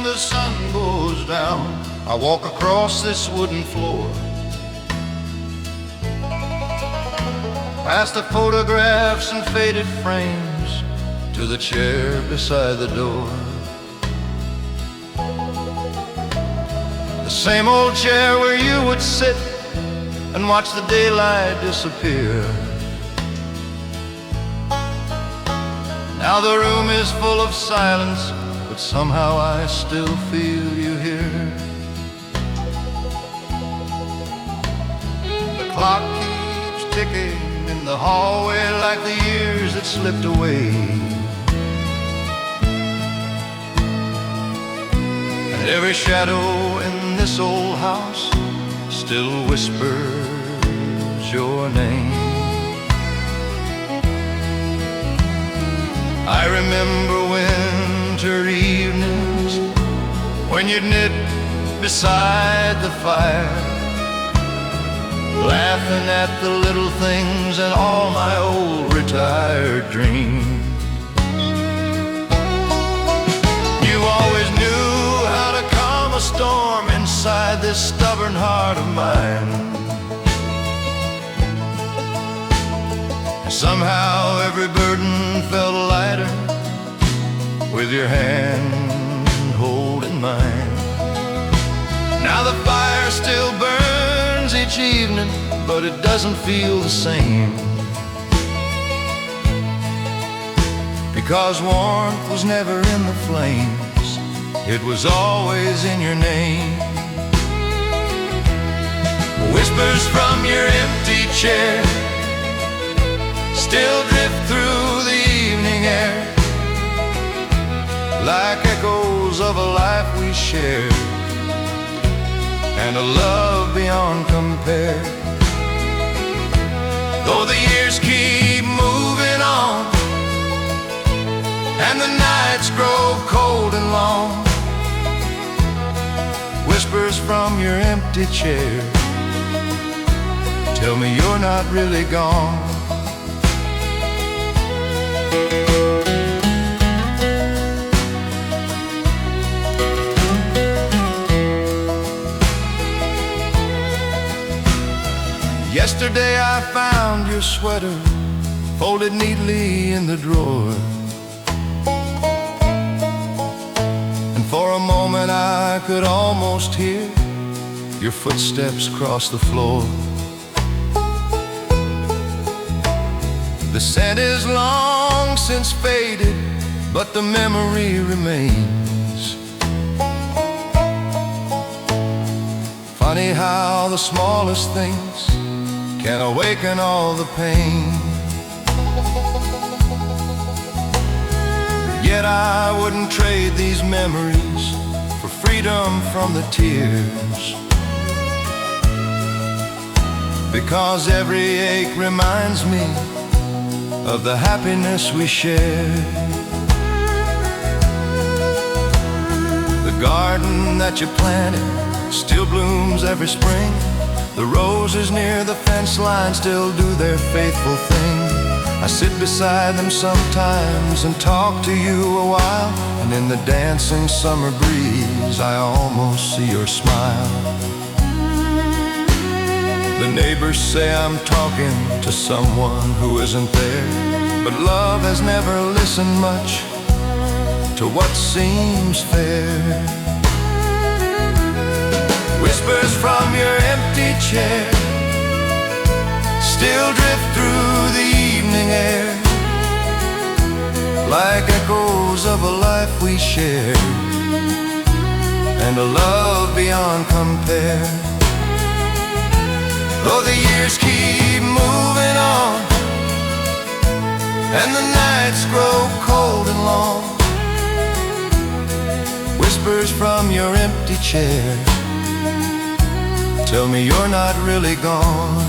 the sun goes down, I walk across this wooden floor, past the photographs and faded frames, to the chair beside the door. The same old chair where you would sit and watch the daylight disappear. Now the room is full of silence, but somehow I still feel you here. The clock keeps ticking in the hallway like the years that slipped away, and every shadow in this old house still whispers your name. I remember winter evenings when you'd knit beside the fire, laughing at the little things and all my old retired dreams. You always knew how to calm a storm inside this stubborn heart of mine, and somehow every burden felt lighter with your hand holding mine. Now the fire still burns each evening, but it doesn't feel the same, because warmth was never in the flames, it was always in your name. Whispers from your empty chair still drift through the evening air, like echoes of a life we shared, and a love beyond compare. Though the years keep moving on, and the nights grow cold and long, whispers from your empty chair tell me you're not really gone. Yesterday I found your sweater folded neatly in the drawer, and for a moment I could almost hear your footsteps cross the floor. The scent is long since faded, but the memory remains. Funny how the smallest things can awaken all the pain. Yet I wouldn't trade these memories for freedom from the tears, because every ache reminds me of the happiness we shared. The garden that you planted still blooms every spring. The roses near the fence line still do their faithful thing. I sit beside them sometimes and talk to you a while, and in the dancing summer breeze I almost see your smile. The neighbors say I'm talking to someone who isn't there, but love has never listened much to what seems fair. Whispers from your empty chair still drift through the evening air, like echoes of a life we shared, and a love beyond compare. Though the years keep moving on, and the nights grow cold and long, whispers from your empty chair tell me you're not really gone.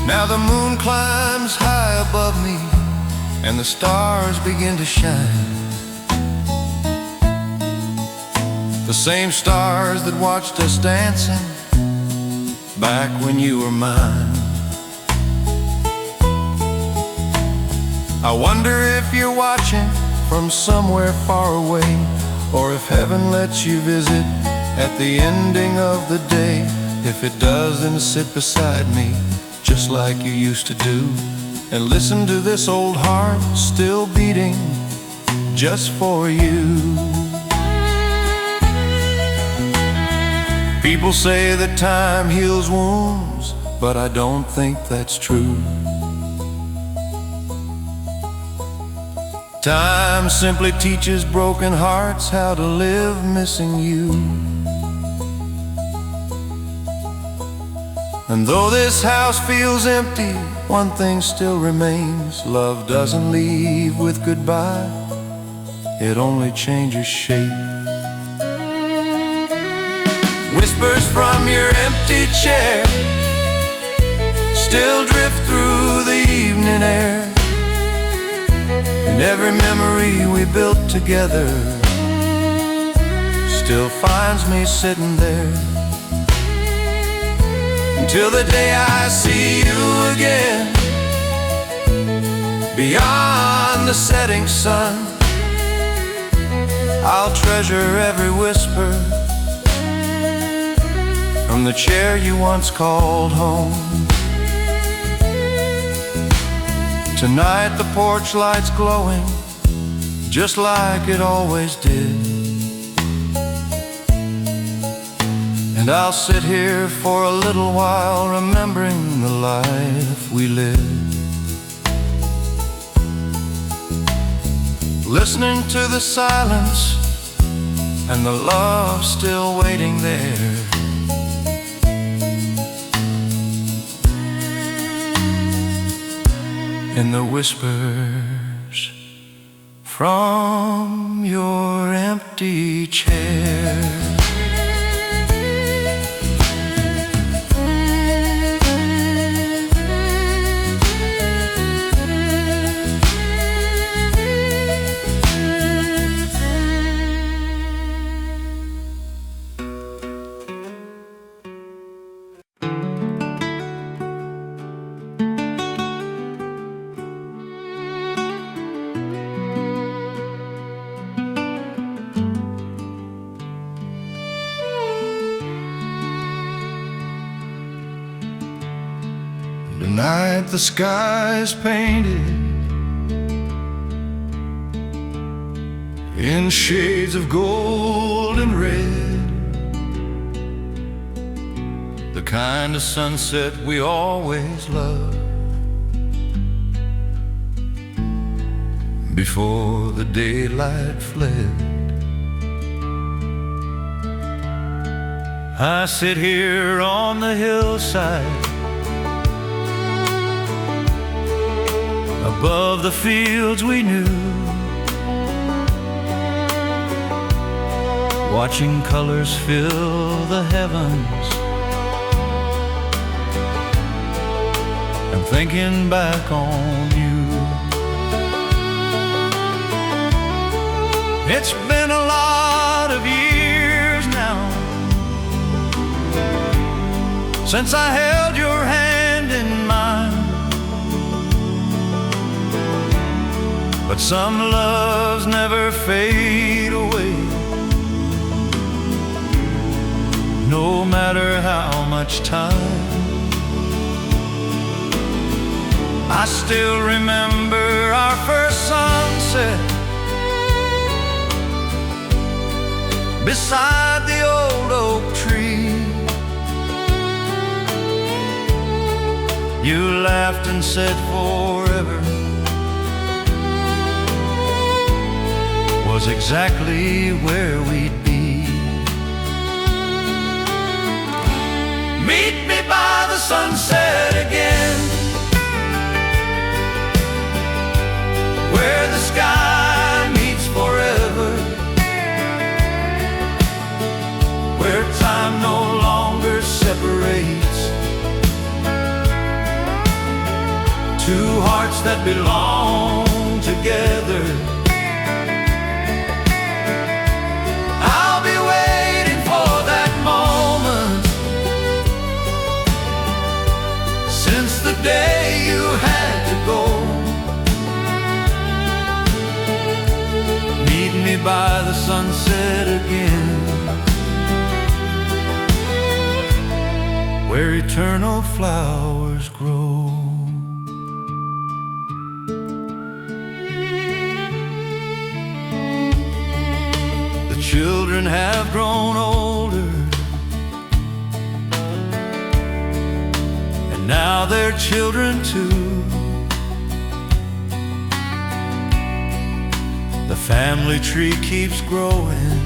Now the moon climbs high above me, and the stars begin to shine. The same stars that watched us dancing back when you were mine. I wonder if you're watching from somewhere far away, or if heaven lets you visit at the ending of the day. If it does, then sit beside me just like you used to do, and listen to this old heart still beating just for you. People say that time heals wounds, but I don't think that's true. Time simply teaches broken hearts how to live missing you. And though this house feels empty, one thing still remains. Love doesn't leave with goodbye, it only changes shape. Whispers from your empty chair still drift through the evening air, and every memory we built together still finds me sitting there. Until the day I see you again, beyond the setting sun, I'll treasure every whisper from the chair you once called home. Tonight the porch light's glowing just like it always did, and I'll sit here for a little while remembering the life we lived, listening to the silence and the love still waiting there. In the whispers from your empty chair. Tonight the sky's painted in shades of gold and red, the kind of sunset we always loved before the daylight fled. I sit here on the hillside above the fields we knew, watching colors fill the heavens and thinking back on you. It's been a lot of years now since I held your hand in mine, but some loves never fade away, no matter how much time. I still remember our first sunset beside the old oak tree. You laughed and said forever was exactly where we'd be. Meet me by the sunset again, where the sky meets forever, where time no longer separates two hearts that belong together. I'll be waiting for that moment, since the day you had to go. Meet me by the sunset again, where eternal flowers grow. The children have grown older, and now they're children too. The family tree keeps growing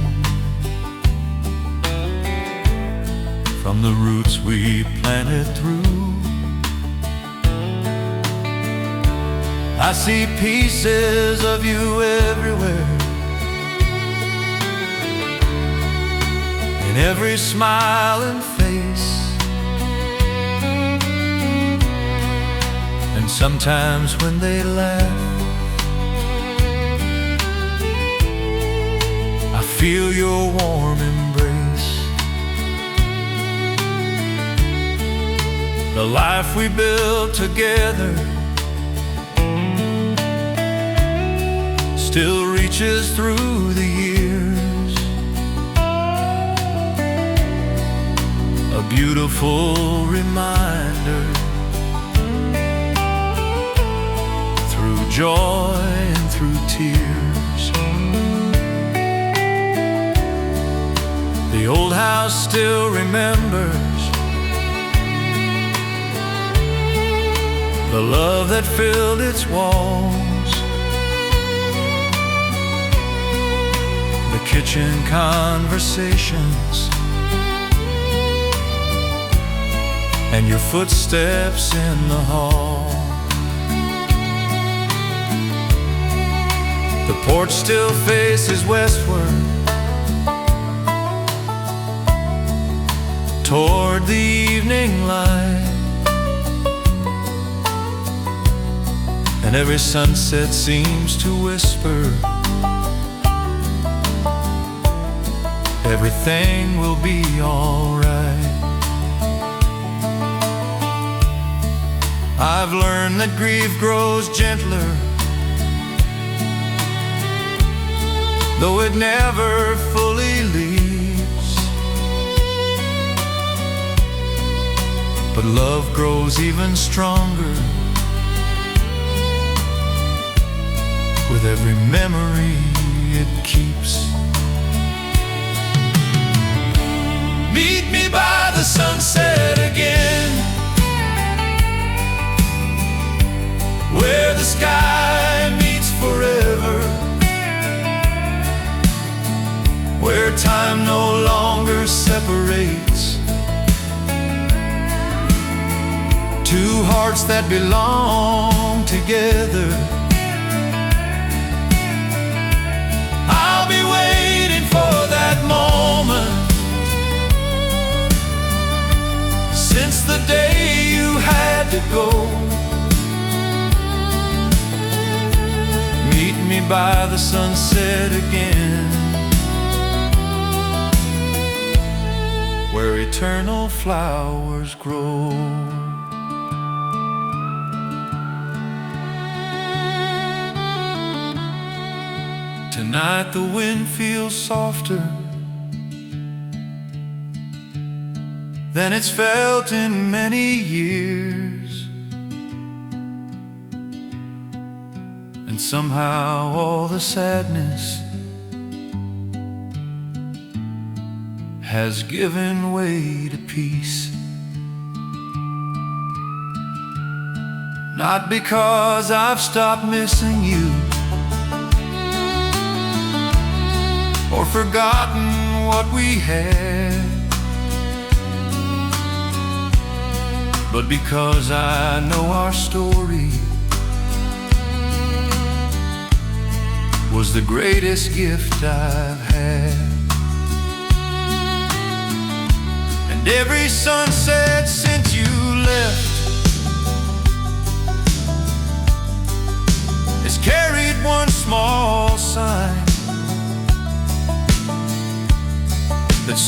from the roots we planted through. I see pieces of you everywhere, in every smiling face. And sometimes when they laugh, I feel your warm embrace. The life we built together still reaches through the years. A beautiful reminder, through joy and through tears. The old house still remembers the love that filled its walls, the kitchen conversations, and your footsteps in the hall. The porch still faces westward, toward the evening light, and every sunset seems to whisper, everything will be alright. I've learned that grief grows gentler, though it never fully leaves. But love grows even stronger with every memory it keeps. Meet me by the sunset again, where the sky meets forever, where time no longer separates two hearts that belong together. I'll be waiting for that moment, since the day you had to go. Meet me by the sunset again, where eternal flowers grow. Tonight the wind feels softer than it's felt in many years, and somehow all the sadness has given way to peace. Not because I've stopped missing you or forgotten what we had, but because I know our story was the greatest gift I've had. And every sunset since you left has carried one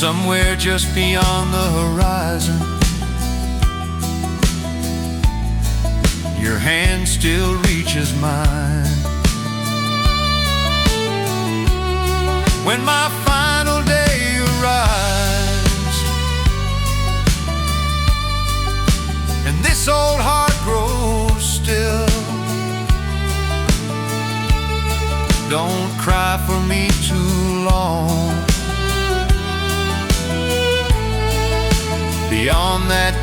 somewhere just beyond the horizon. Your hand still reaches mine. When my final day arrives and this old heart grows still, don't cry for me too long. Beyond that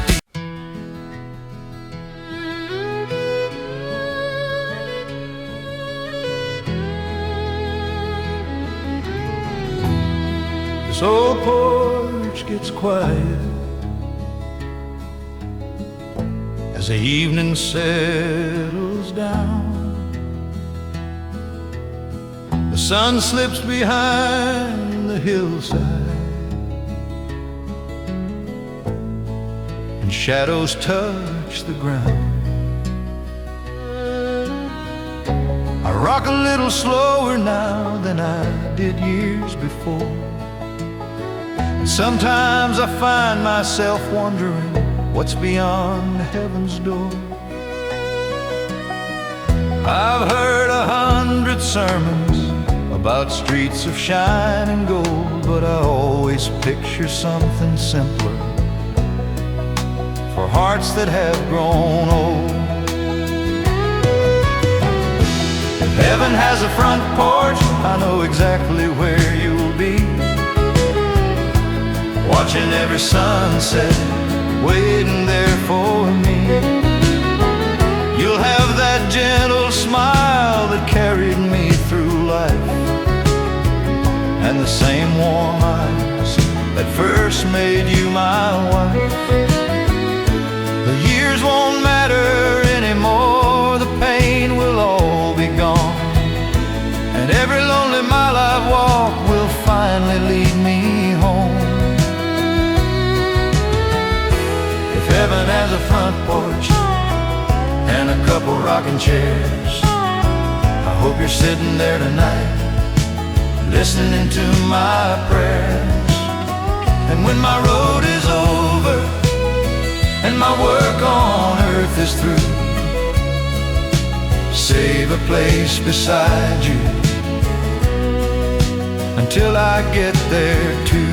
this old porch gets quiet as the evening settles down. The sun slips behind the hillside and shadows touch the ground. I rock a little slower now than I did years before. And sometimes I find myself wondering what's beyond heaven's door. I've heard 100 sermons about streets of shining gold, but I always picture something simpler for hearts that have grown old. If heaven has a front porch, I know exactly where you'll be, watching every sunset, waiting there for me. You'll have that gentle smile that carried me through life, and the same warm eyes that first made you my wife. The years won't matter anymore, the pain will all be gone, and every lonely mile I've walked will finally lead me home. If heaven has a front porch and a couple rocking chairs, I hope you're sitting there tonight, listening to my prayers. And when my road is over and my work on earth is through, save a place beside you until I get there too.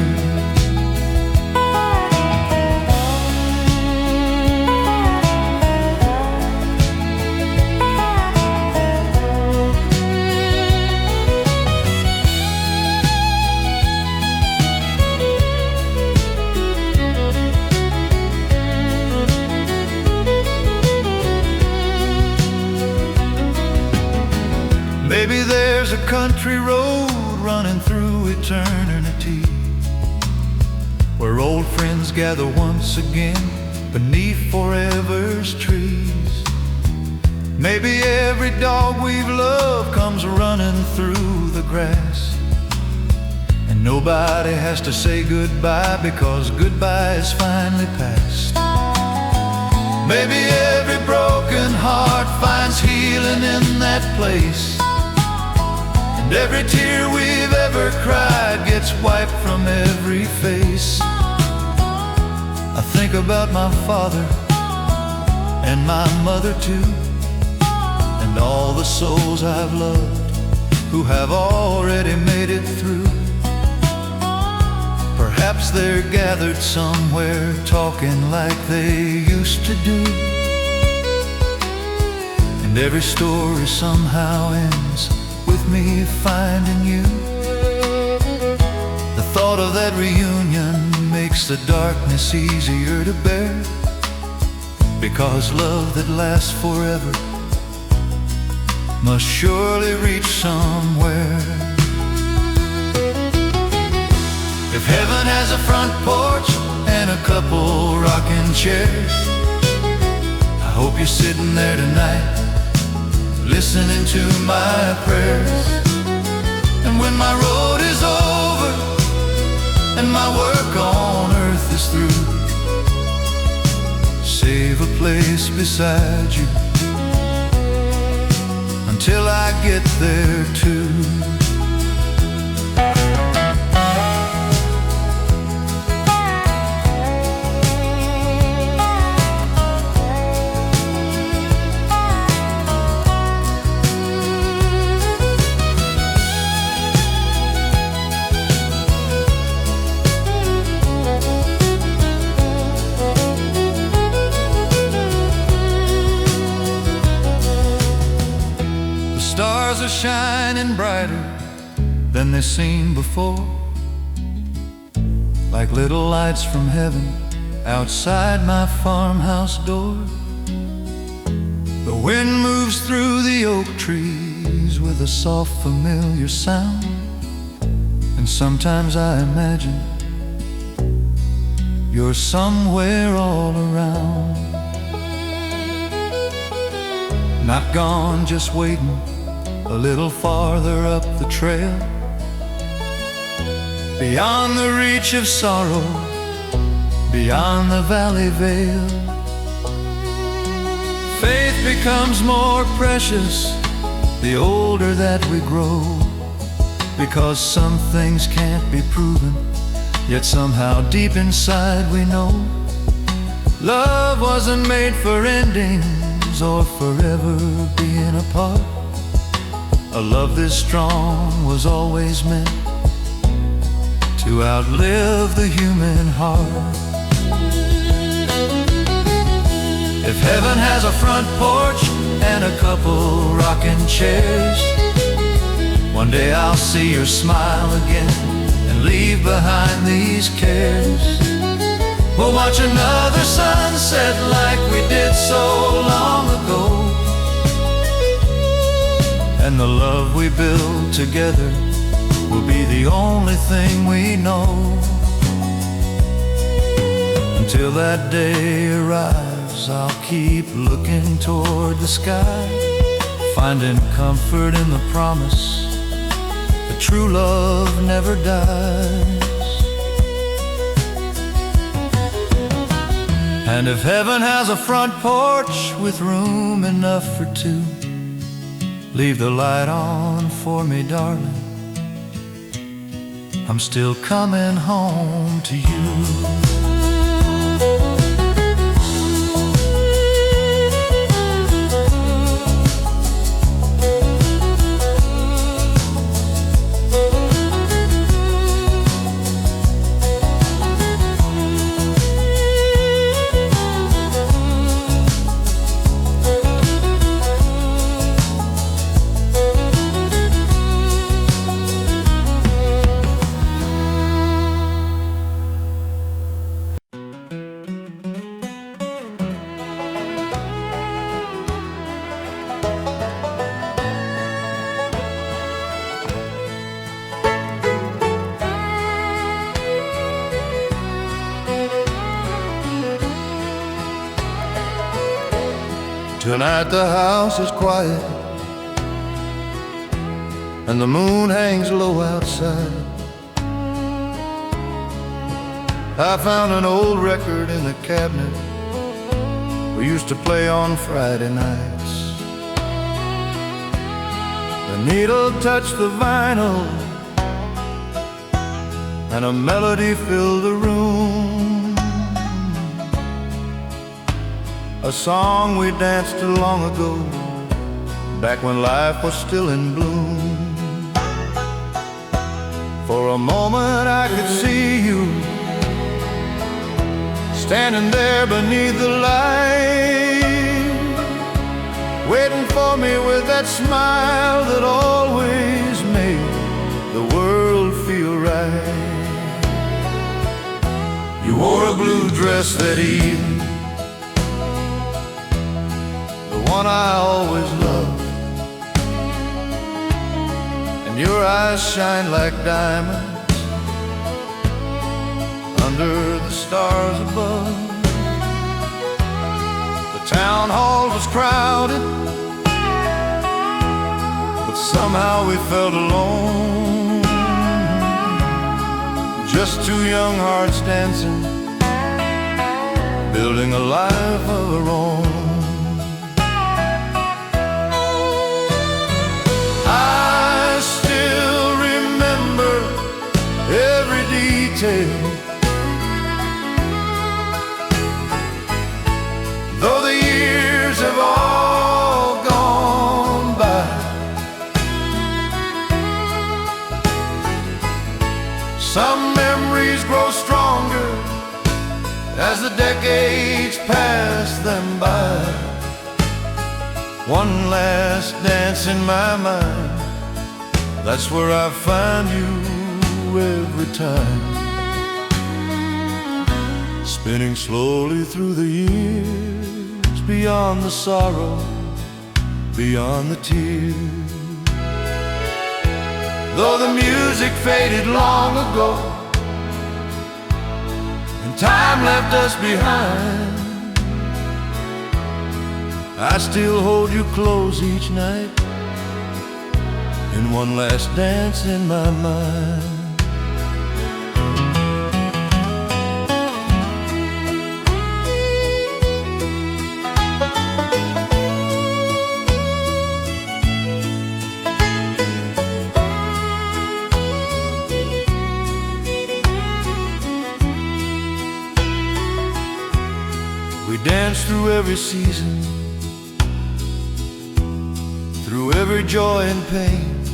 Maybe there's a country road running through eternity, where old friends gather once again beneath forever's trees. Maybe every dog we've loved comes running through the grass, and nobody has to say goodbye because goodbye is finally past. Maybe every broken heart finds healing in that place, and every tear we've ever cried gets wiped from every face. I think about my father and my mother too, and all the souls I've loved who have already made it through. Perhaps they're gathered somewhere talking like they used to do, and every story somehow ends with me finding you. The thought of that reunion makes the darkness easier to bear, because love that lasts forever must surely reach somewhere. If heaven has a front porch and a couple rocking chairs, I hope you're sitting there tonight, listening to my prayers. And when my road is over and my work on earth is through, save a place beside you until I get there too. are shining brighter than they seemed before, like little lights from heaven outside my farmhouse door. The wind moves through the oak trees with a soft, familiar sound, and sometimes I imagine you're somewhere all around. Not gone, just waiting a little farther up the trail, beyond the reach of sorrow, beyond the valley veil. Faith becomes more precious the older that we grow, because some things can't be proven, yet somehow deep inside we know love wasn't made for endings or forever being apart. A love this strong was always meant to outlive the human heart. If heaven has a front porch and a couple rocking chairs, one day I'll see your smile again and leave behind these cares. We'll watch another sunset like we did so long ago, and the love we build together will be the only thing we know. Until that day arrives, I'll keep looking toward the sky, finding comfort in the promise that true love never dies. And if heaven has a front porch with room enough for two, leave the light on for me, darling. I'm still coming home to you. Tonight the house is quiet and the moon hangs low outside. I found an old record in the cabinet we used to play on Friday nights. The needle touched the vinyl and a melody filled the room. A song we danced to long ago, back when life was still in bloom. For a moment I could see you standing there beneath the light, waiting for me with that smile that always made the world feel right. You wore a blue dress that evening, one I always loved, and your eyes shine like diamonds under the stars above. The town hall was crowded, but somehow we felt alone. Just two young hearts dancing, building a life of our own. I still remember every detail, though the years have all gone by. Some memories grow stronger as the decades pass them by. One last dance in my mind, that's where I find you every time. Spinning slowly through the years, beyond the sorrow, beyond the tears. Though the music faded long ago and time left us behind, I still hold you close each night in one last dance in my mind. We dance through every season, through every joy and pain,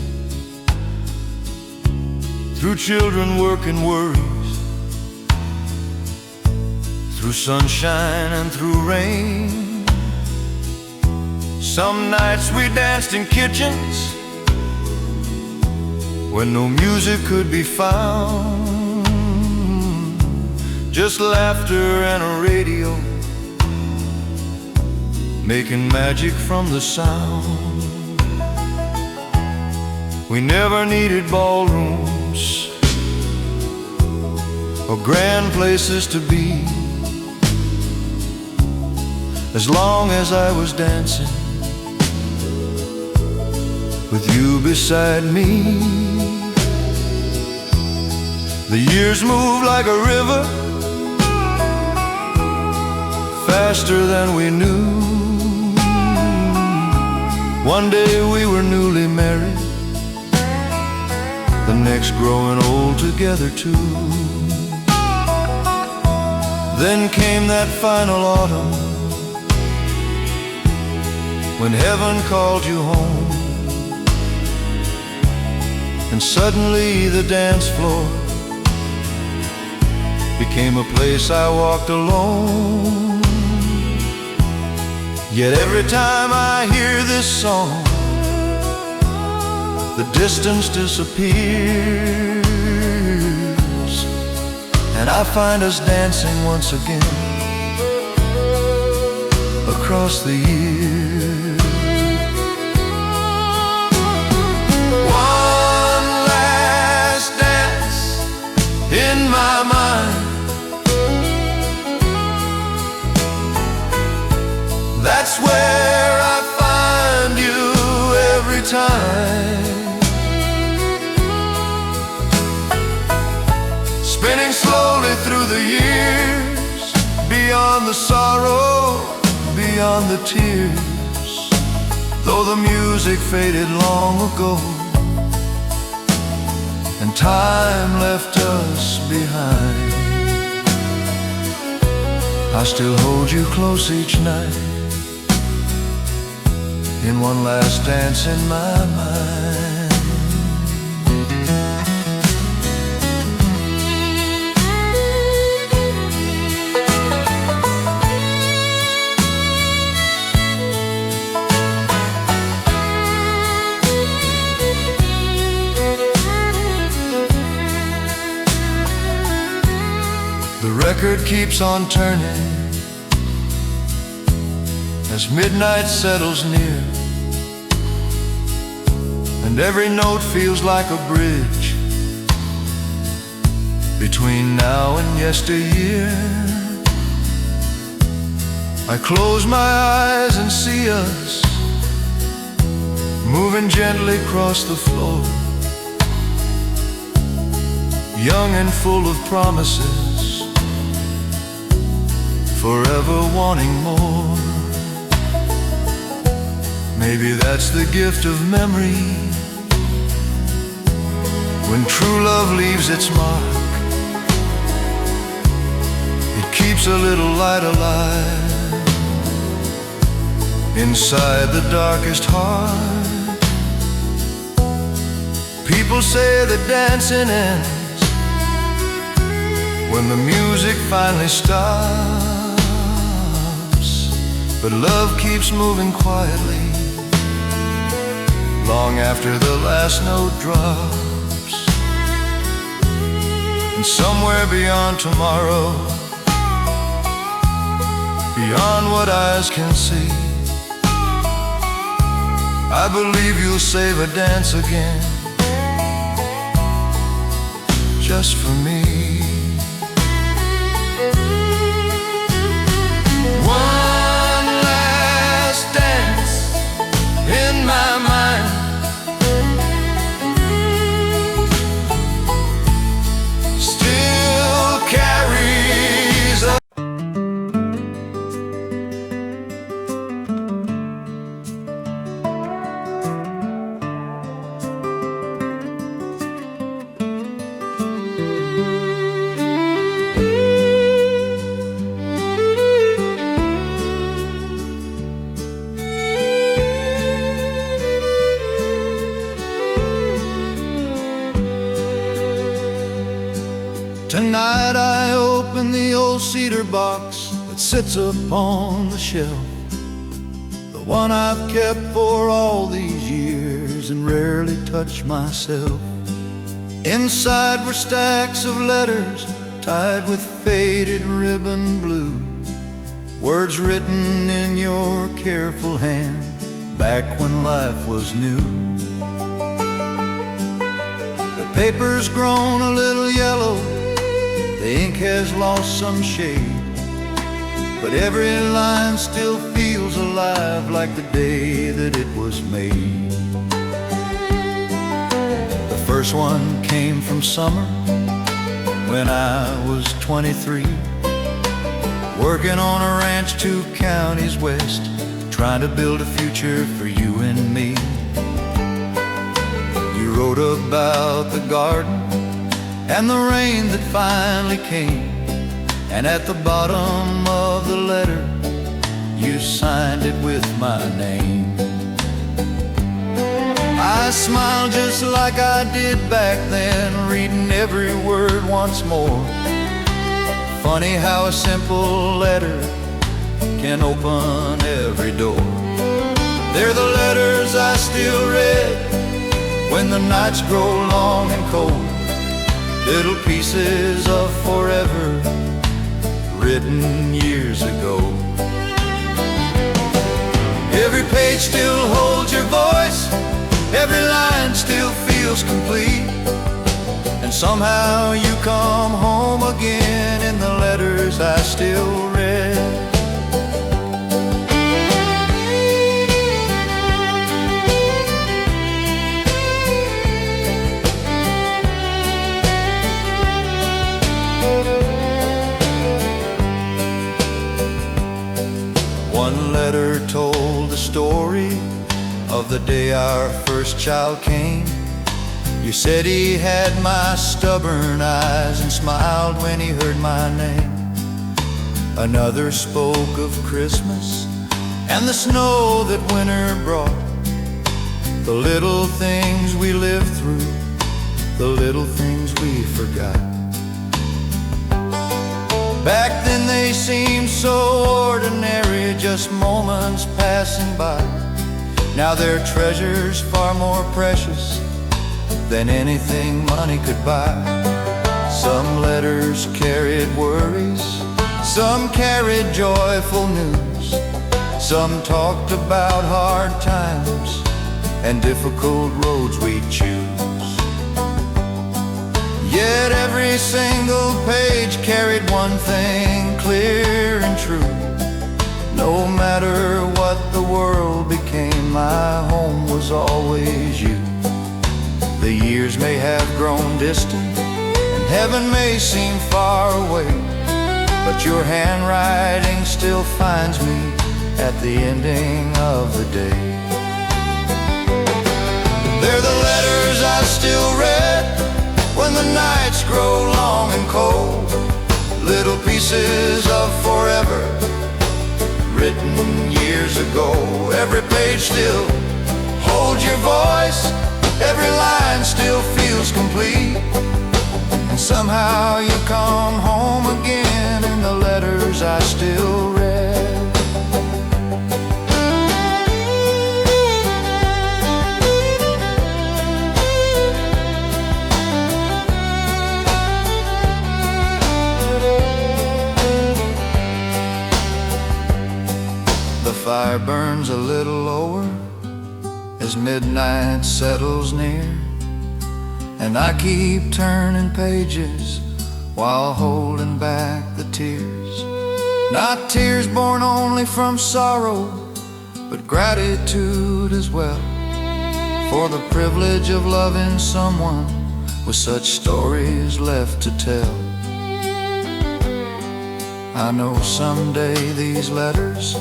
through children, work and worries, through sunshine and through rain. Some nights we danced in kitchens when no music could be found, just laughter and a radio making magic from the sound. We never needed ballrooms or grand places to be, as long as I was dancing with you beside me. The years move like a river, faster than we knew. One day we were newly married, the next growing old together too. Then came that final autumn, when heaven called you home, and suddenly the dance floor became a place I walked alone. Yet every time I hear this song, the distance disappears, and I find us dancing once again across the years. One last dance in my mind, that's where I find you every time. Spinning slowly through the years, beyond the sorrow, beyond the tears. Though the music faded long ago and time left us behind, I still hold you close each night in one last dance in my mind. The record keeps on turning as midnight settles near, and every note feels like a bridge between now and yesteryear. I close my eyes and see us moving gently across the floor, young and full of promises, forever wanting more. Maybe that's the gift of memory, when true love leaves its mark. It keeps a little light alive inside the darkest heart. People say that dancing ends when the music finally stops, but love keeps moving quietly long after the last note drops. And somewhere beyond tomorrow, beyond what eyes can see, I believe you'll save a dance again, just for me. One last dance in my mind, still carries a Tonight I open the old cedar box that sits upon the shelf, the one I've kept for all these years and rarely touched myself. Inside were stacks of letters tied with faded ribbon blue, words written in your careful hand back when life was new. The paper's grown a little yellow, the ink has lost some shade, but every line still feels alive like the day that it was made. The first one came from summer when I was 23, working on a ranch 2 counties west, trying to build a future for you and me. You wrote about the garden and the rain that finally came, and at the bottom of the letter you signed it with my name. I smiled just like I did back then, reading every word once more. Funny how a simple letter can open every door. They're the letters I still read when the nights grow long and cold, little pieces of forever written years ago. Every page still holds your voice, every line still feels complete, and somehow you come home again in the letters I still read. One letter told the story of the day our first child came. You said he had my stubborn eyes and smiled when he heard my name. Another spoke of Christmas and the snow that winter brought, the little things we lived through, the little things we forgot. Back then they seemed so ordinary, just moments passing by. Now they're treasures far more precious than anything money could buy. Some letters carried worries, some carried joyful news, some talked about hard times and difficult roads we'd choose. Yet every single page carried one thing clear and true. No matter what the world became, my home was always you. The years may have grown distant and heaven may seem far away, but your handwriting still finds me at the ending of the day. They're the letters I still read when the nights grow long and cold, little pieces of forever written years ago. Every page still holds your voice, every line still feels complete, and somehow you come home again in the letters I still read. The fire burns a little lower as midnight settles near, and I keep turning pages while holding back the tears. Not tears born only from sorrow, but gratitude as well, for the privilege of loving someone with such stories left to tell. I know someday these letters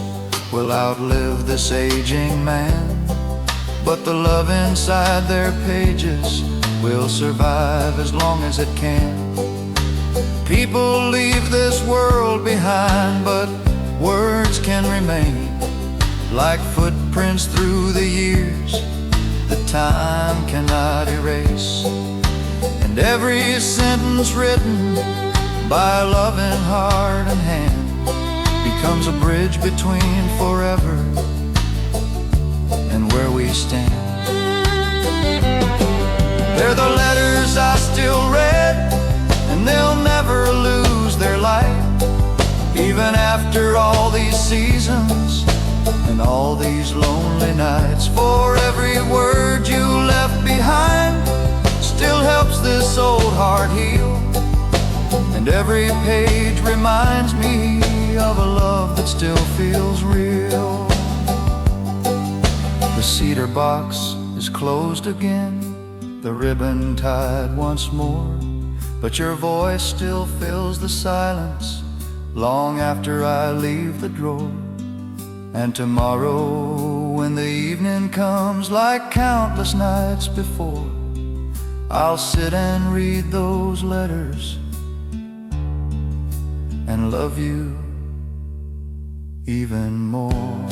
will outlive this aging man, but the love inside their pages will survive as long as it can. People leave this world behind, but words can remain like footprints through the years that time cannot erase. And every sentence written by a loving heart and hand becomes a bridge between forever and where we stand. They're the letters I still read, and they'll never lose their light, even after all these seasons and all these lonely nights. For every word you left behind still helps this old heart heal, and every page reminds me of a love that still feels real. The cedar box is closed again, the ribbon tied once more, but your voice still fills the silence long after I leave the drawer. And tomorrow, when the evening comes like countless nights before, I'll sit and read those letters and love you even more.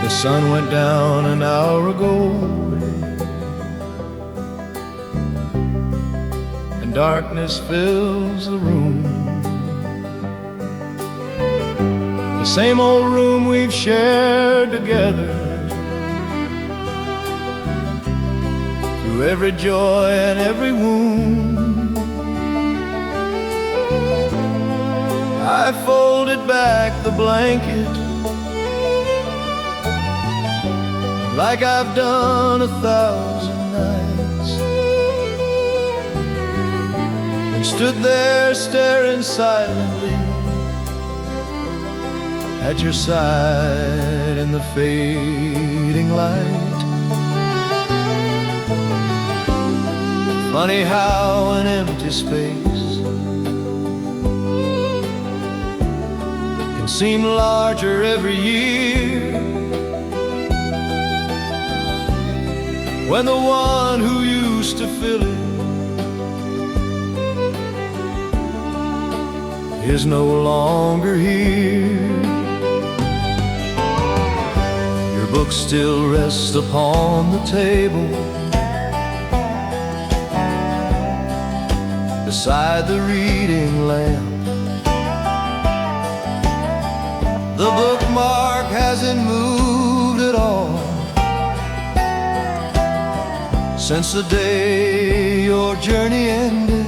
The sun went down an hour ago, and darkness fills the room. The same old room we've shared together, through every joy and every wound. I folded back the blanket like I've done 1,000 nights, and stood there staring silently at your side in the fading light. Funny how an empty space can seem larger every year, when the one who used to fill it is no longer here. Your book still rests upon the table beside the reading lamp. The bookmark hasn't moved at all since the day your journey ended.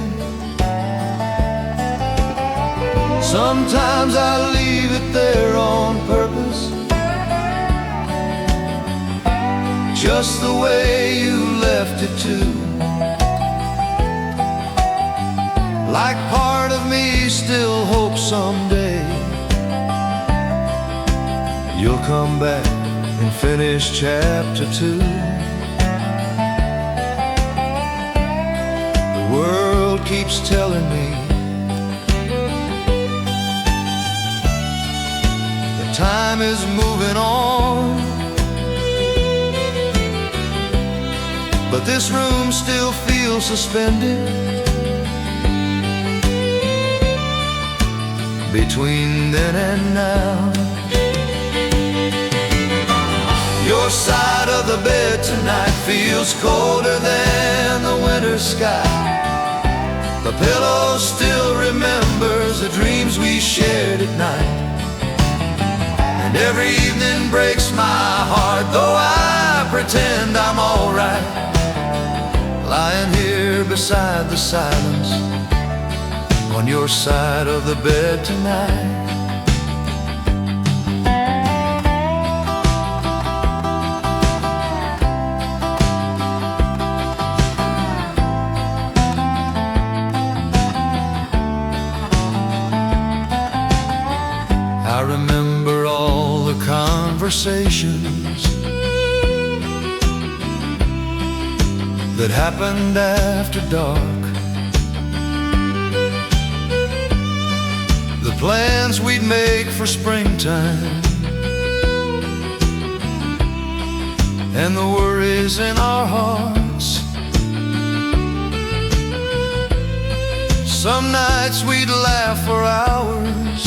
Sometimes I leave it there on purpose, just the way you left it too. Like part of me still hopes someday you'll come back and finish chapter 2. The world keeps telling me that time is moving on, but this room still feels suspended between then and now. side of the bed tonight feels colder than the winter sky. The pillow still remembers the dreams we shared at night. And every evening breaks my heart, though I pretend I'm alright, lying here beside the silence on your side of the bed tonight. I remember all the conversations that happened after dark, the plans we'd make for springtime, and the worries in our hearts. Some nights we'd laugh for hours,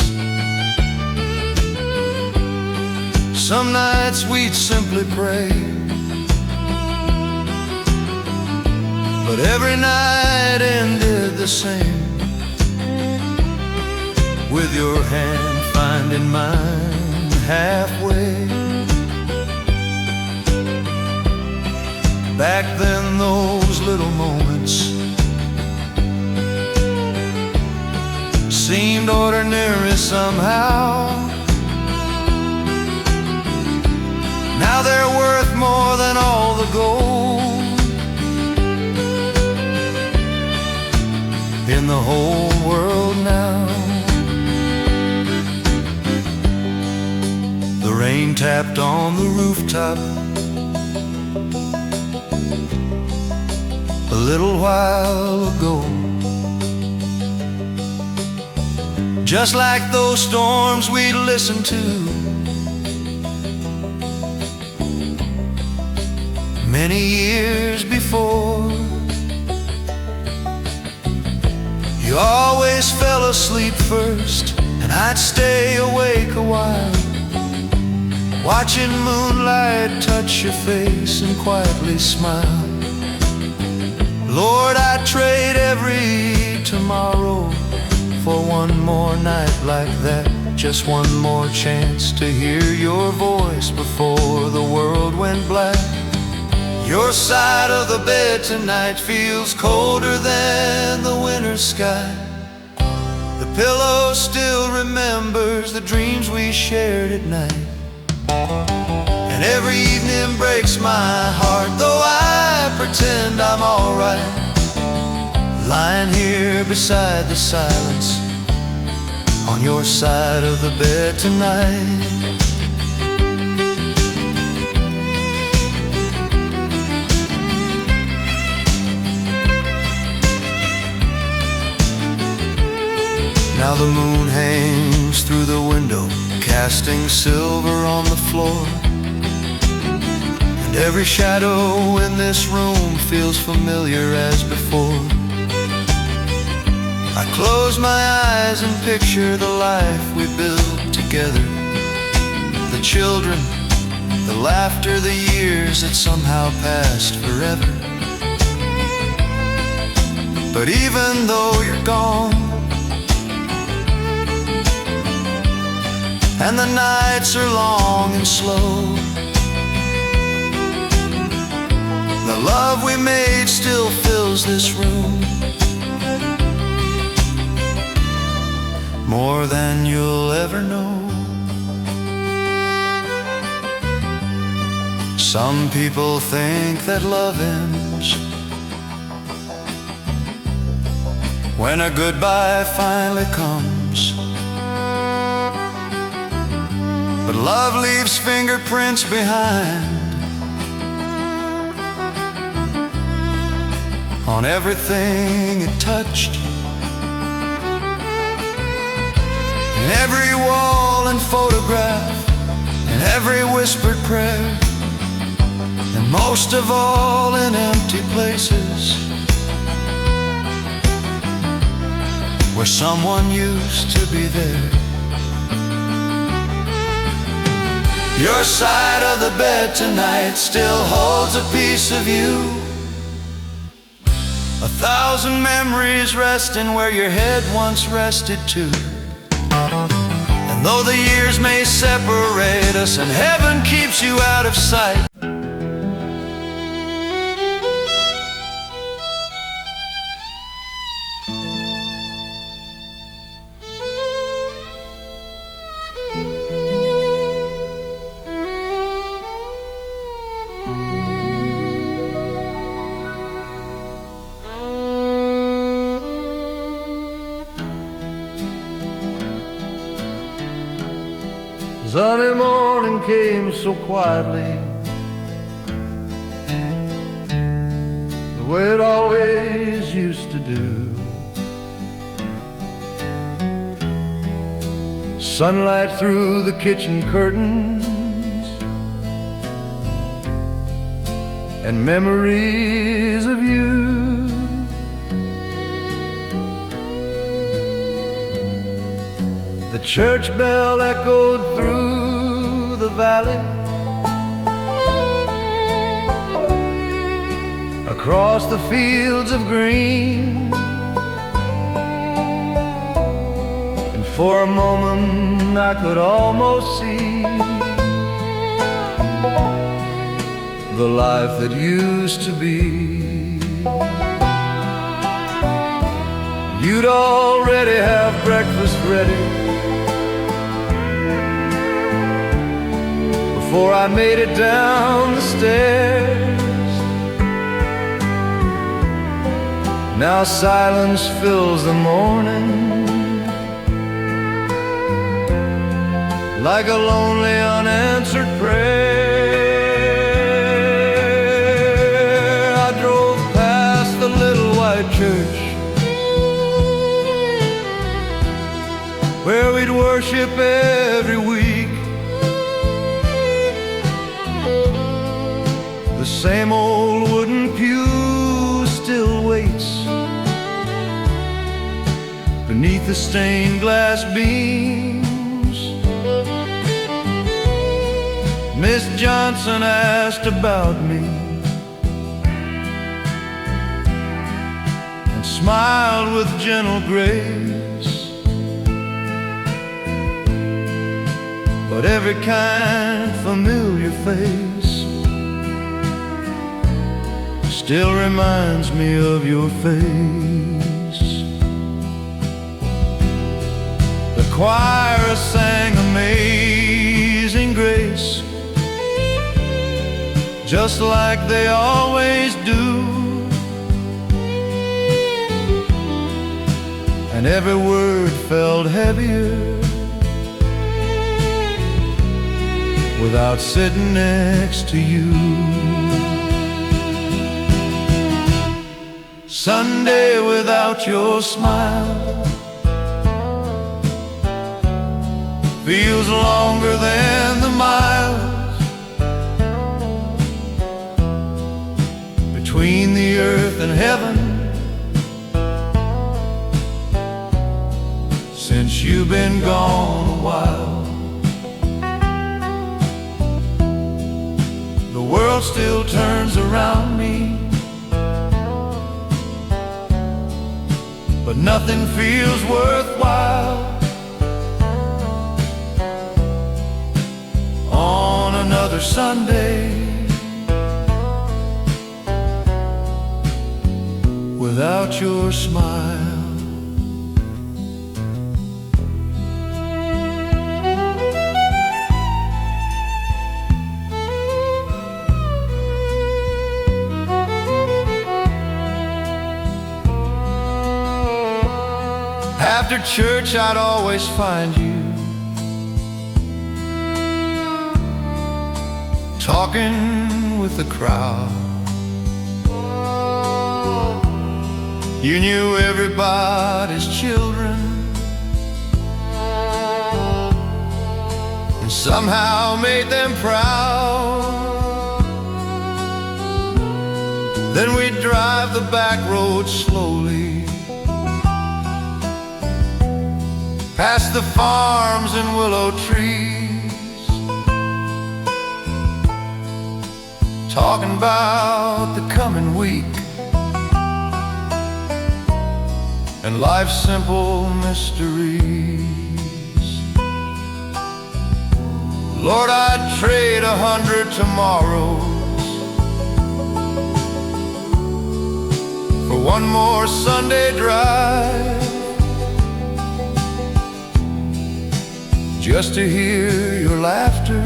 some nights we'd simply pray. But every night ended the same, with your hand finding mine halfway. Back then those little moments seemed ordinary somehow. Now they're worth more than all the gold in the whole world now. The rain tapped on the rooftop a little while ago, just like those storms we'd listened to many years before. You always fell asleep first, and I'd stay awake a while, watching moonlight touch your face and quietly smile. Lord, I'd trade every tomorrow for one more night like that, just one more chance to hear your voice before the world went black. Your side of the bed tonight feels colder than the winter sky. The pillow still remembers the dreams we shared at night. And every evening breaks my heart, though I pretend I'm alright, lying here beside the silence on your side of the bed tonight. Now the moon hangs through the window, casting silver on the floor, and every shadow in this room feels familiar as before. I close my eyes and picture the life we built together, the children, the laughter, the years that somehow passed forever. But even though you're gone, and the nights are long and slow, the love we made still fills this room, more than you'll ever know. Some people think that love ends when a goodbye finally comes, but love leaves fingerprints behind on everything it touched, in every wall and photograph, in every whispered prayer, and most of all in empty places where someone used to be there. Your side of the bed tonight still holds a piece of you. 1,000 memories resting where your head once rested too. And though the years may separate us and heaven keeps you out of sight, sunny morning came so quietly, the way it always used to do. Sunlight through the kitchen curtains and memories of you. The church bell echoed through the valley, across the fields of green, and for a moment I could almost see the life that used to be. You'd already have breakfast ready before I made it down the stairs. Now silence fills the morning like a lonely unanswered prayer. I drove past the little white church where we'd worship every week. The same old wooden pew still waits beneath the stained glass beams. Miss Johnson asked about me and smiled with gentle grace, but every kind familiar face still reminds me of your face. The choir sang Amazing Grace, just like they always do, and every word felt heavier without sitting next to you. Sunday without your smile feels longer than the miles between the earth and heaven since you've been gone a while. The world still turns around me, but nothing feels worthwhile on another Sunday without your smile. After church I'd always find you talking with the crowd. You knew everybody's children and somehow made them proud. Then we'd drive the back road slowly past the farms and willow trees, talking about the coming week and life's simple mysteries. Lord, I'd trade 100 tomorrows for one more Sunday drive, just to hear your laughter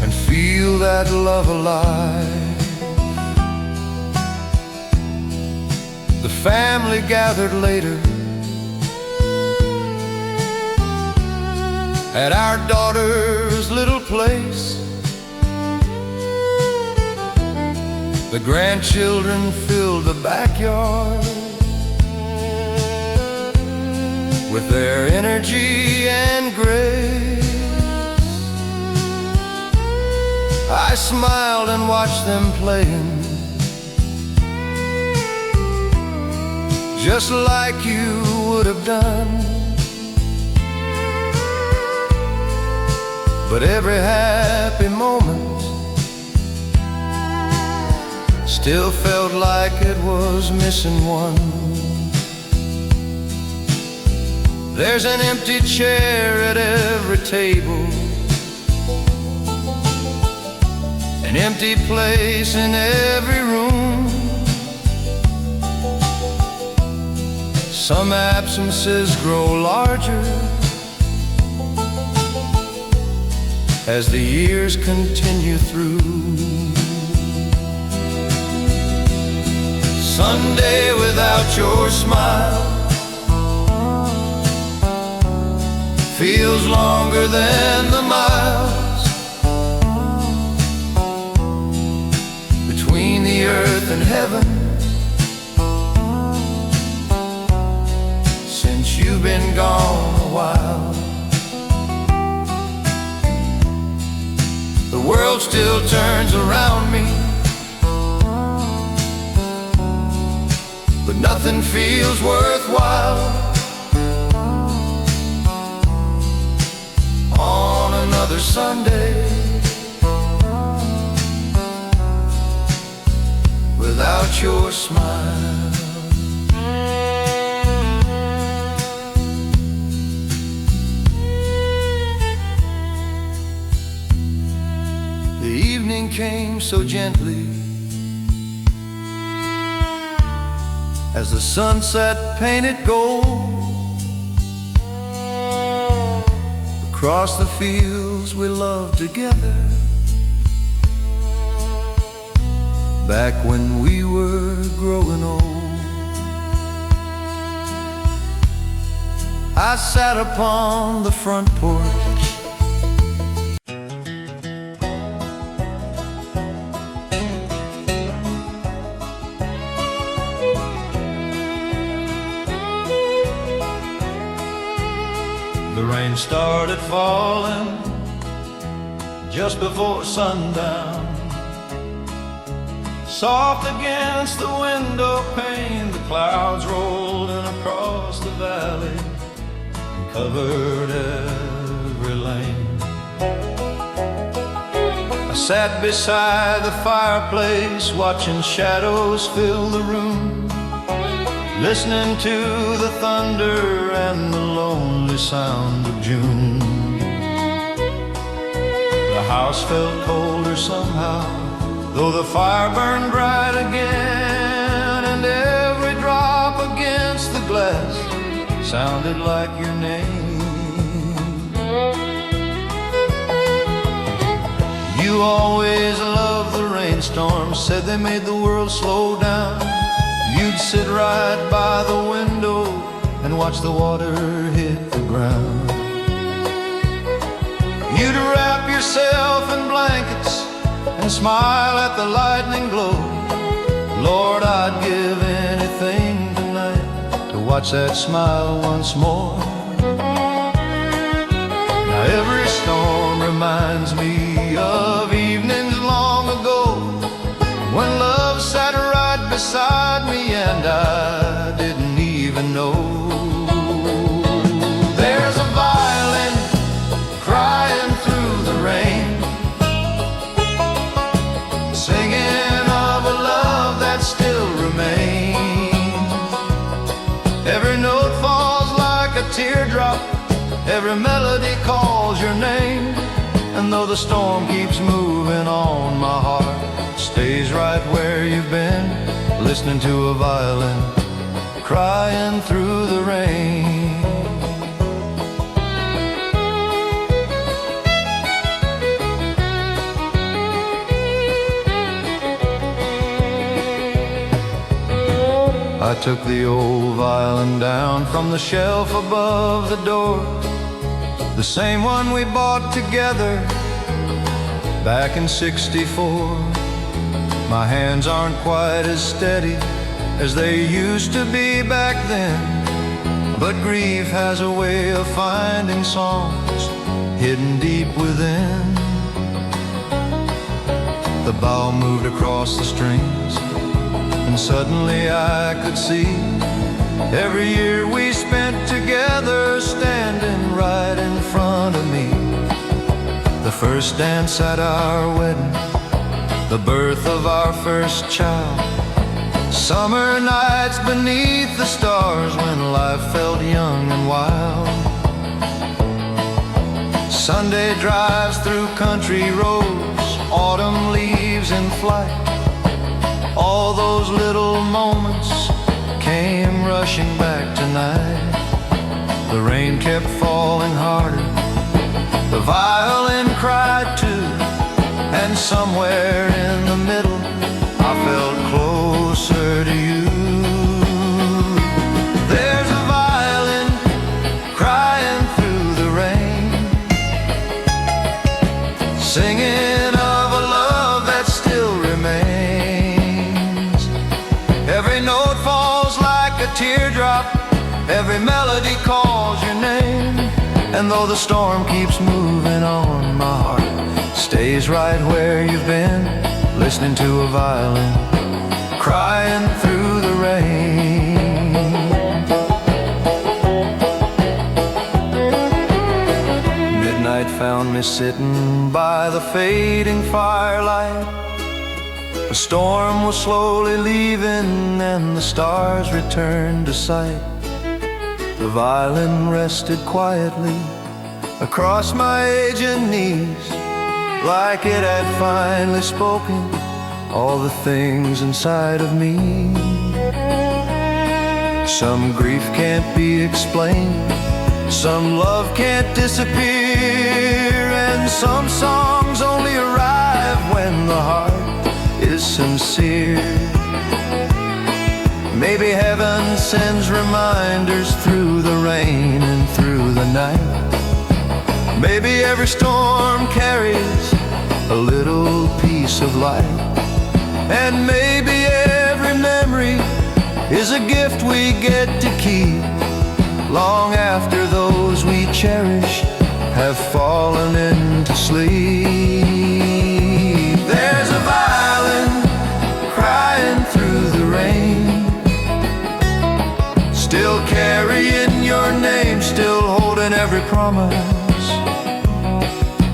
and feel that love alive. The family gathered later at our daughter's little place. The grandchildren filled the backyard with their energy and grace. I smiled and watched them playing, just like you would have done. But every happy moment still felt like it was missing one. There's an empty chair at every table, an empty place in every room. Some absences grow larger as the years continue through. Sunday without your smile feels longer than the miles between the earth and heaven. Since you've been gone a while, the world still turns around me, but nothing feels worthwhile on another Sunday without your smile. The evening came so gently as the sunset painted gold across the fields we loved together, back when we were growing old. I sat upon the front porch, the rain started falling just before sundown. Soft against the window pane, the clouds rolled in across the valley and covered every lane. I sat beside the fireplace, watching shadows fill the room, listening to the thunder and the lonely sound of June. The house felt colder somehow, though the fire burned bright again, and every drop against the glass sounded like your name. You always loved the rainstorms, said they made the world slow down. You'd sit right by the window and watch the water hit the ground. You'd wrap yourself in blankets and smile at the lightning glow. Lord, I'd give anything tonight to watch that smile once more. Now every storm reminds me of evenings long ago, when love sat right beside me and I didn't even know. There's a violin crying through the rain, Every melody calls your name, and though the storm keeps moving on, my heart stays right where you've been, listening to a violin crying through the rain. I took the old violin down from the shelf above the door, the same one we bought together back in '64. My hands aren't quite as steady as they used to be back then, but grief has a way of finding songs hidden deep within. The bow moved across the strings, and suddenly I could see every year we spent together standing right in front of me. The first dance at our wedding, the birth of our first child, summer nights beneath the stars when life felt young and wild, Sunday drives through country roads, autumn leaves in flight. All those little moments came rushing back tonight. The rain kept falling harder, the violin cried too, and somewhere in the middle I felt closer to you. There's a violin crying through the rain, singing of a love that still remains. Every note falls like a teardrop, every melody calls your name, and though the storm keeps moving on, my heart stays right where you've been, listening to a violin crying through the rain. Midnight found me sitting by the fading firelight. The storm was slowly leaving and the stars returned to sight. The violin rested quietly across my aging knees, like it had finally spoken all the things inside of me. Some grief can't be explained, some love can't disappear, and some songs only arrive when the heart is sincere. Maybe heaven sends reminders through the rain and through the night. Maybe every storm carries a little piece of light, and maybe every memory is a gift we get to keep long after those we cherish have fallen into sleep. There's a violin crying through the rain, still carrying your name, still holding every promise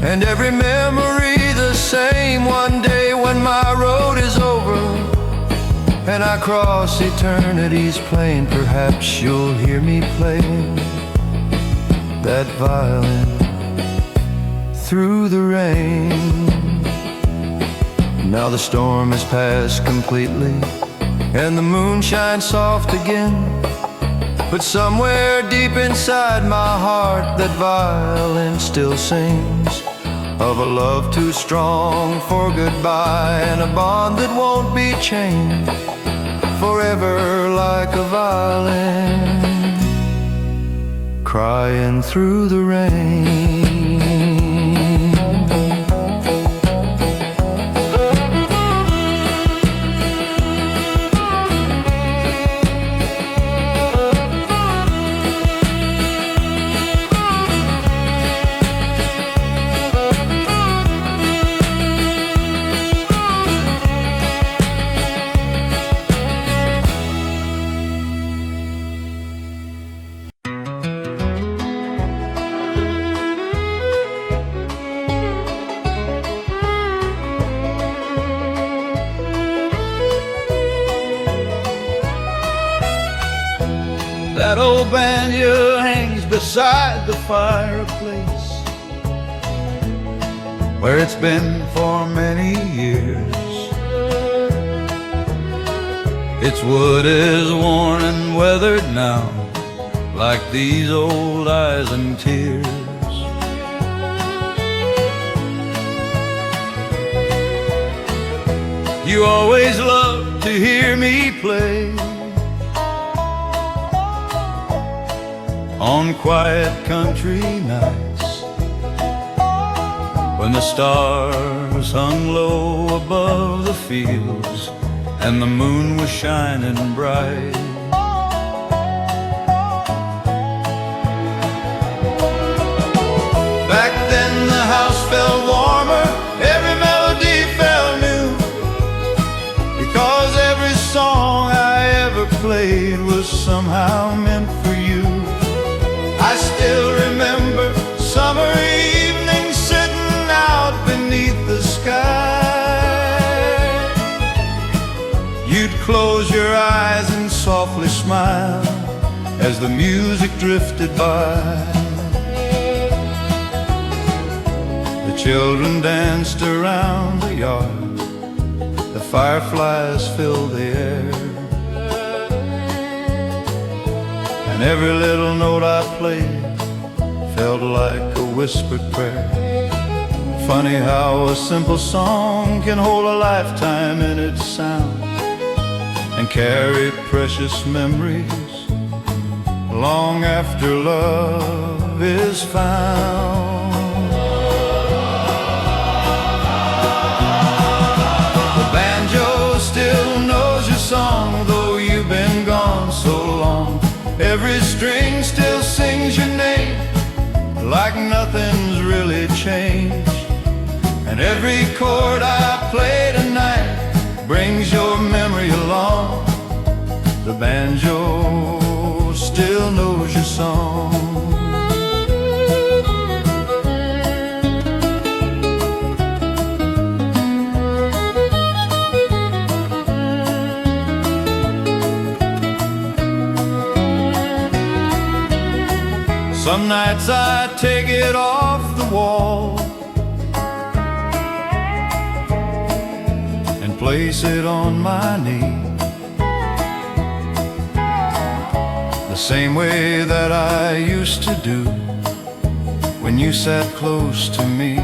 and every memory the same. One day when my road is over and I cross eternity's plain, perhaps you'll hear me playing that violin through the rain. Now the storm has passed completely and the moon shines soft again, but somewhere deep inside my heart that violin still sings of a love too strong for goodbye, and a bond that won't be changed forever, like a violin crying through the rain. That old banjo hangs beside the fireplace, where it's been for many years. Its wood is worn and weathered now, like these old eyes and tears. You always loved to hear me play on quiet country nights, when the stars hung low above the fields and the moon was shining bright. Back then the house felt warmer, every melody felt new, because every song I ever played was somehow meant for you. I still remember summer evenings sitting out beneath the sky. You'd close your eyes and softly smile as the music drifted by. The children danced around the yard, the fireflies filled the air, and every little note I played felt like a whispered prayer. Funny how a simple song can hold a lifetime in its sound and carry precious memories long after love is found. The banjo still knows your song, though you've been gone so long. Every string still sings your name like nothing's really changed, and every chord I play tonight brings your memory along. The banjo still knows your song. Some nights I take it off the wall and place it on my knee, the same way that I used to do when you sat close to me.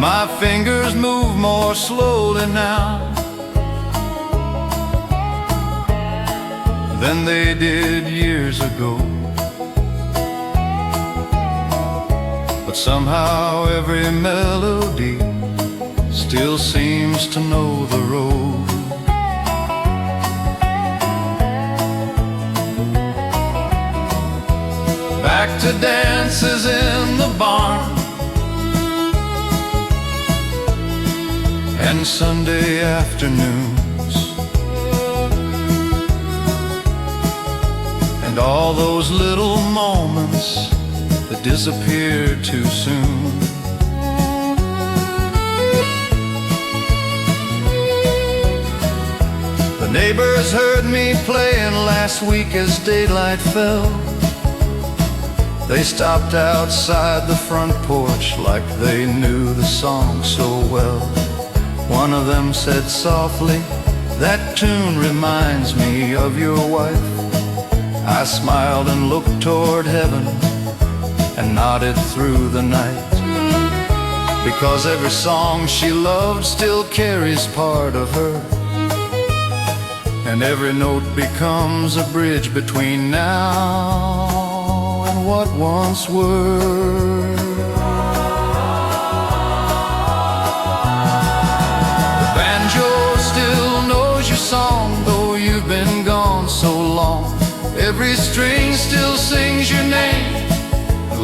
My fingers move more slowly now than they did years ago, but somehow every melody still seems to know the road. Back to dances in the barn and Sunday afternoons, and all those little moments that disappeared too soon. The neighbors heard me playing last week as daylight fell. They stopped outside the front porch like they knew the song so well. One of them said softly, "That tune reminds me of your wife." I smiled and looked toward heaven and nodded through the night, because every song she loved still carries part of her, and every note becomes a bridge between now and what once were. The banjo still knows your song, though you've been gone so long. Every string still sings your name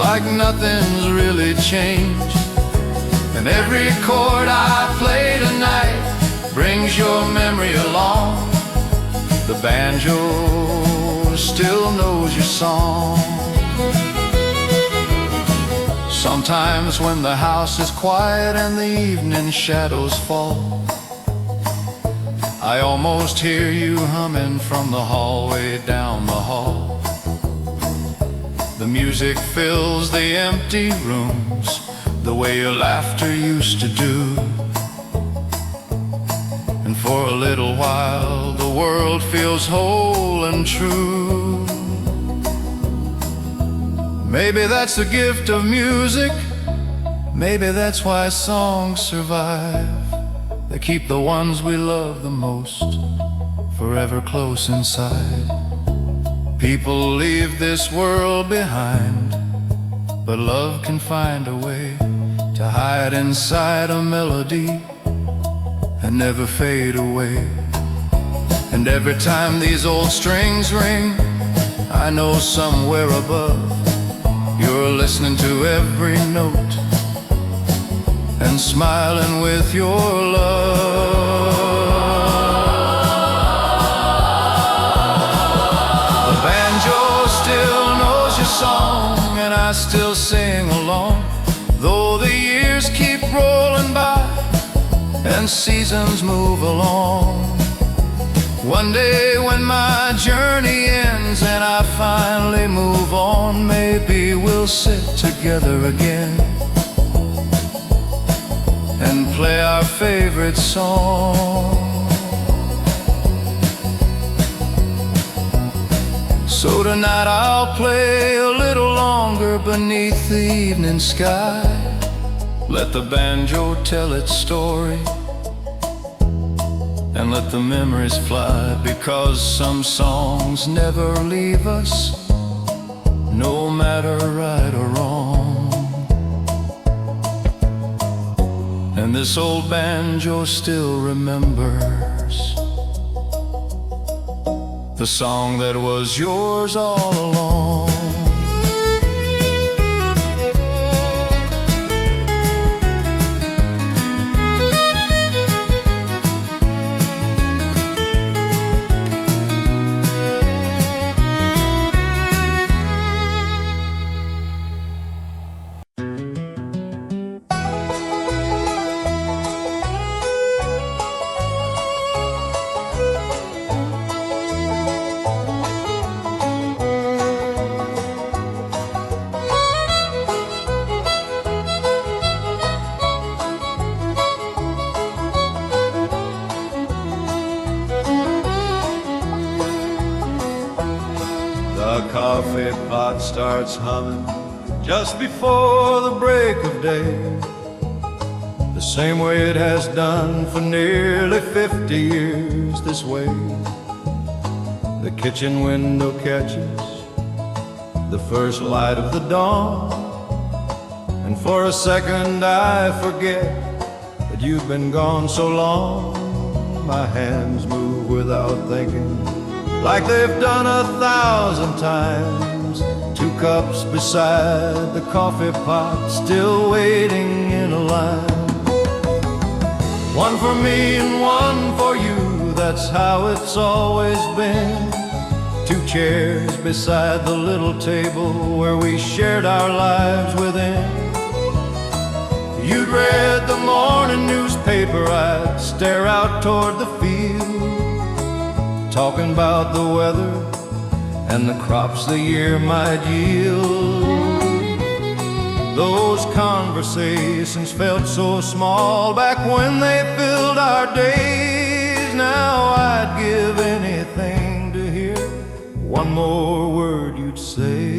like nothing's really changed, and every chord I play tonight brings your memory along. The banjo still knows your song. Sometimes when the house is quiet and the evening shadows fall, I almost hear you humming from the hallway down the hall. The music fills the empty rooms the way your laughter used to do. And for a little while the world feels whole and true. Maybe that's the gift of music. Maybe that's why songs survive. They keep the ones we love the most forever close inside. People leave this world behind, but love can find a way to hide inside a melody and never fade away. And every time these old strings ring, I know somewhere above you're listening to every note and smiling with your love. The banjo still knows your song, and I still sing along, though the years keep rolling by and seasons move along. One day when my journey ends and I finally move on, maybe we'll sit together again and play our favorite song. So tonight I'll play a little longer beneath the evening sky. Let the banjo tell its story and let the memories fly, because some songs never leave us, no matter right or wrong. And this old banjo still remembers the song that was yours all along. The coffee pot starts humming just before the break of day, the same way it has done for nearly 50 years this way. The kitchen window catches the first light of the dawn, and for a second I forget that you've been gone so long. My hands move without thinking, like they've done 1,000 times. 2 cups beside the coffee pot, still waiting in a line. One for me and one for you, that's how it's always been. 2 chairs beside the little table where we shared our lives within. You'd read the morning newspaper, I'd stare out toward the field, talking about the weather and the crops the year might yield. Those conversations felt so small back when they filled our days. Now I'd give anything to hear one more word you'd say.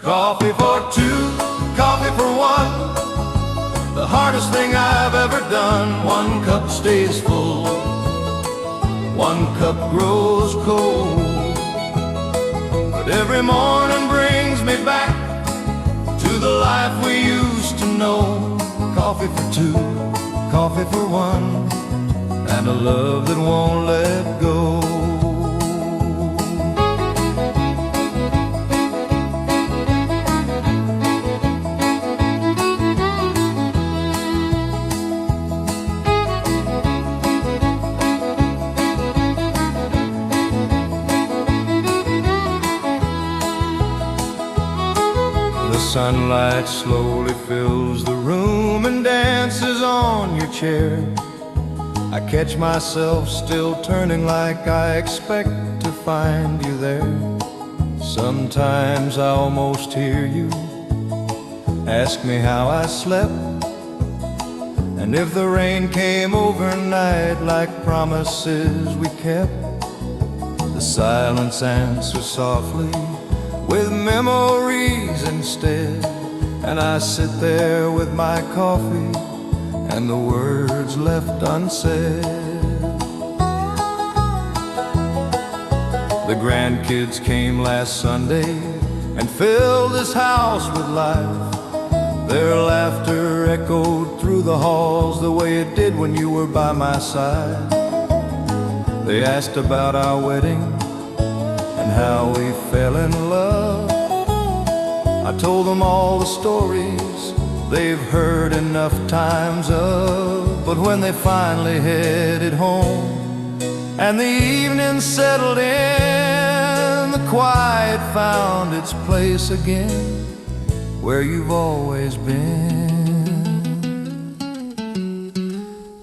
Coffee for 2, coffee for 1, the hardest thing I've ever done. 1 cup stays full, 1 cup grows cold, but every morning brings me back to the life we used to know. Coffee for 2, coffee for 1, and a love that won't let go. The sunlight slowly fills the room and dances on your chair. I catch myself still turning like I expect to find you there. Sometimes I almost hear you ask me how I slept, and if the rain came overnight like promises we kept. The silence answers softly with memories instead, and I sit there with my coffee and the words left unsaid. The grandkids came last Sunday and filled this house with life. Their laughter echoed through the halls the way it did when you were by my side. They asked about our wedding and how we fell in love. I told them all the stories they've heard enough times of. But when they finally headed home and the evening settled in, the quiet found its place again where you've always been.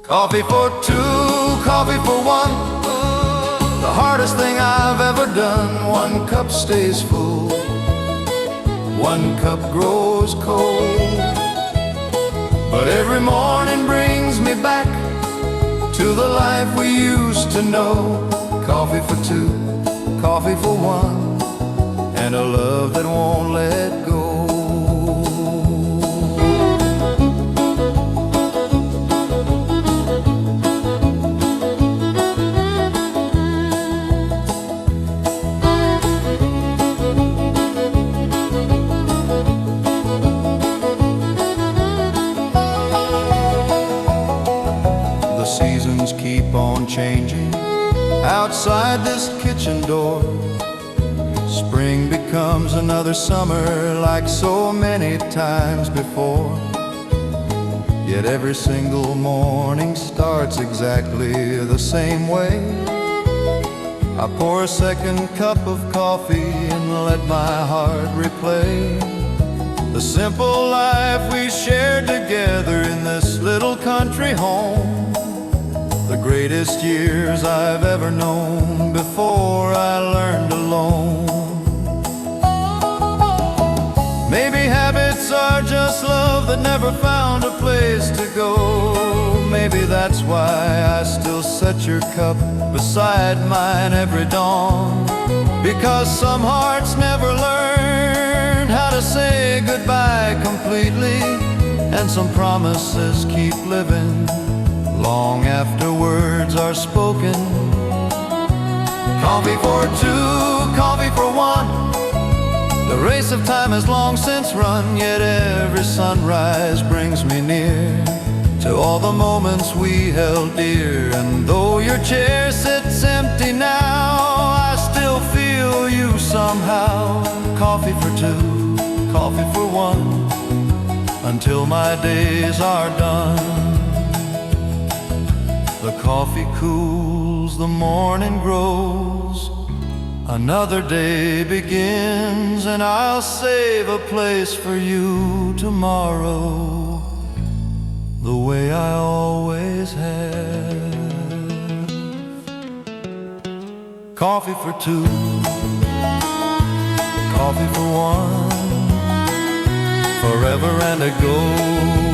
Coffee for two, coffee for one, the hardest thing I've ever done. One cup stays full, one cup grows cold, but every morning brings me back to the life we used to know. Coffee for two, coffee for one, and a love that won't let go. Seasons keep on changing outside this kitchen door. Spring becomes another summer like so many times before. Yet every single morning starts exactly the same way. I pour a second cup of coffee and let my heart replay the simple life we shared together in this little country home. The greatest years I've ever known before I learned alone. Maybe habits are just love that never found a place to go. Maybe that's why I still set your cup beside mine every dawn. Because some hearts never learn how to say goodbye completely, and some promises keep living long after words are spoken. Coffee for two, coffee for one, the race of time has long since run. Yet every sunrise brings me near to all the moments we held dear. And though your chair sits empty now, I still feel you somehow. Coffee for two, coffee for one, until my days are done. The coffee cools, the morning grows, another day begins, and I'll save a place for you tomorrow, the way I always have. Coffee for two, coffee for one, forever and ago.